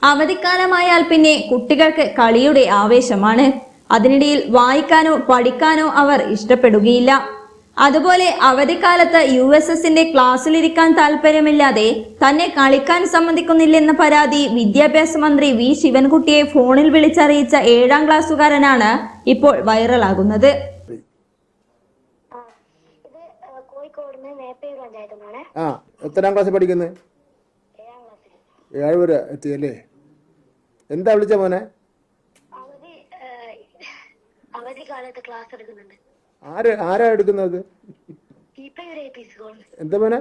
അവധിക്കാലമായാൽ പിന്നെ കുട്ടികൾക്ക് കളിയുടെ ആവേശമാണ്. അതിനിടയിൽ വായിക്കാനോ പഠിക്കാനോ അവർ ഇഷ്ടപ്പെടുകയില്ല. അതുപോലെ അവധിക്കാലത്ത് USSന്റെ ക്ലാസ്സിലിരിക്കാൻ താല്പര്യമില്ലാതെ തന്നെ കളിക്കാൻ സമ്മതിക്കുന്നില്ലെന്ന പരാതി വിദ്യാഭ്യാസ മന്ത്രി വി ശിവൻകുട്ടിയെ ഫോണിൽ വിളിച്ചറിയിച്ച 7ാം ക്ലാസ്സുകാരനാണ് ഇപ്പോൾ വൈറലാകുന്നത്. എത്രാം ക്ലാസ്സിൽ പഠിക്കുന്നത്? 7 വരെ എത്തിയല്ലേ? എന്താ വിളിച്ച മോനെ? ആരാ എടുക്കുന്നത്? എന്താ മോനെ?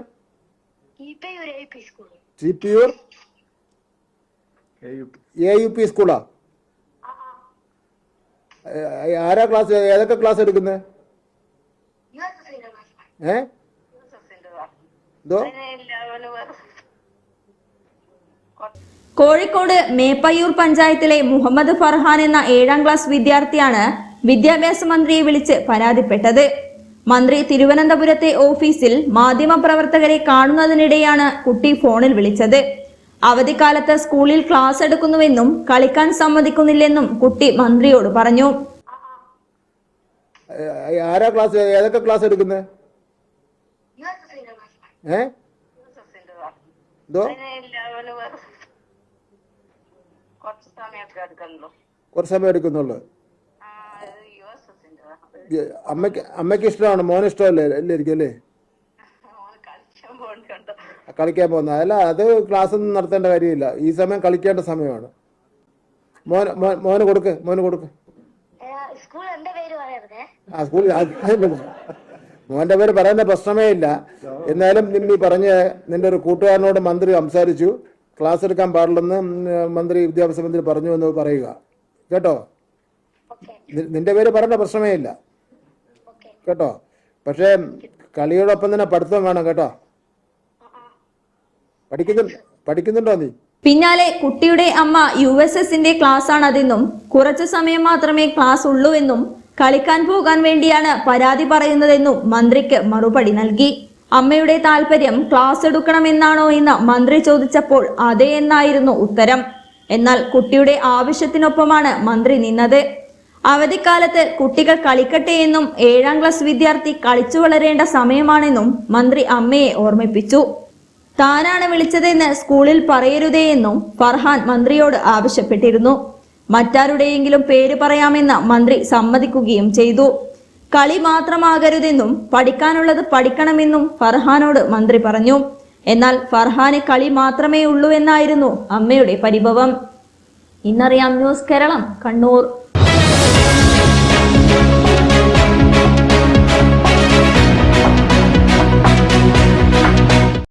ചിപ്പിയൂർ AUP സ്കൂളാ? ആരാ ക്ലാസ്? ഏതൊക്കെ ക്ലാസ് എടുക്കുന്നത്? കോഴിക്കോട് മേപ്പയ്യൂർ പഞ്ചായത്തിലെ മുഹമ്മദ് ഫർഹാൻ എന്ന 7ാം ക്ലാസ് വിദ്യാർത്ഥിയാണ് വിദ്യാഭ്യാസ മന്ത്രിയെ വിളിച്ച് പരാതിപ്പെട്ടത്. മന്ത്രി തിരുവനന്തപുരത്തെ ഓഫീസിൽ മാധ്യമപ്രവർത്തകരെ കാണുന്നതിനിടെയാണ് കുട്ടി ഫോണിൽ വിളിച്ചത്. അവധിക്കാലത്ത് സ്കൂളിൽ ക്ലാസ് എടുക്കുന്നുവെന്നും കളിക്കാൻ സമ്മതിക്കുന്നില്ലെന്നും കുട്ടി മന്ത്രിയോട് പറഞ്ഞു. ആരാ ക്ലാസ്? ഏതൊക്കെ ക്ലാസ് എടുക്കുന്നത്? കുറച്ച് സമയം എടുക്കുന്നുള്ളു. അമ്മയ്ക്ക് ഇഷ്ടമാണ്, മോന് ഇഷ്ടമല്ലേ? എല്ലായിരിക്കും അല്ലേ കളിക്കാൻ പോകുന്ന? അല്ല, അത് ക്ലാസ് ഒന്നും നടത്തേണ്ട കാര്യമില്ല. ഈ സമയം കളിക്കേണ്ട സമയമാണ്. മോന് കൊടുക്ക്. സ്കൂളിൽ മോന്റെ പേര് പറയുന്ന പ്രശ്നമേ ഇല്ല. എന്നാലും നീ പറഞ്ഞ് നിന്റെ ഒരു കൂട്ടുകാരനോട് മന്ത്രി സംസാരിച്ചു, ക്ലാസ് എടുക്കാൻ പാടില്ലെന്ന് മന്ത്രി വിദ്യാഭ്യാസ മന്ത്രി പറഞ്ഞു എന്ന് പറയുക കേട്ടോ. നിന്റെ പേര് പറയുന്ന പ്രശ്നമേ ഇല്ല കേട്ടോ. പക്ഷേ കളിയോടൊപ്പം തന്നെ പഠിത്തം വേണം കേട്ടോ. പഠിക്കുന്നുണ്ടോ നീ? പിന്നാലെ കുട്ടിയുടെ അമ്മ USSന്റെ ക്ലാസ് ആണതെന്നും കുറച്ചു സമയം മാത്രമേ ക്ലാസ് ഉള്ളൂ എന്നും കളിക്കാൻ പോകാൻ വേണ്ടിയാണ് പരാതി പറയുന്നതെന്നും മന്ത്രിക്ക് മറുപടി നൽകി. അമ്മയുടെ താല്പര്യം ക്ലാസ് എടുക്കണമെന്നാണോ എന്ന് മന്ത്രി ചോദിച്ചപ്പോൾ അതെ എന്നായിരുന്നു ഉത്തരം. എന്നാൽ കുട്ടിയുടെ ആവശ്യത്തിനൊപ്പമാണ് മന്ത്രി നിന്നത്. അവധിക്കാലത്ത് കുട്ടികൾ കളിക്കട്ടെ എന്നും 7ാം ക്ലാസ് വിദ്യാർത്ഥി കളിച്ചു വളരേണ്ട സമയമാണെന്നും മന്ത്രി അമ്മയെ ഓർമ്മിപ്പിച്ചു. താനാണ് വിളിച്ചതെന്ന് സ്കൂളിൽ പറയരുതേ എന്നും ഫർഹാൻ മന്ത്രിയോട് ആവശ്യപ്പെട്ടിരുന്നു. മറ്റാരുടെയെങ്കിലും പേര് പറയാമെന്ന് മന്ത്രി സമ്മതിക്കുകയും ചെയ്തു. കളി മാത്രമാകരുതെന്നും പഠിക്കാനുള്ളത് പഠിക്കണമെന്നും ഫർഹാനോട് മന്ത്രി പറഞ്ഞു. എന്നാൽ ഫർഹാന് കളി മാത്രമേ ഉള്ളൂ എന്നായിരുന്നു അമ്മയുടെ പരിഭവം. ഇന്നറിയാം ന്യൂസ് കേരളം, കണ്ണൂർ.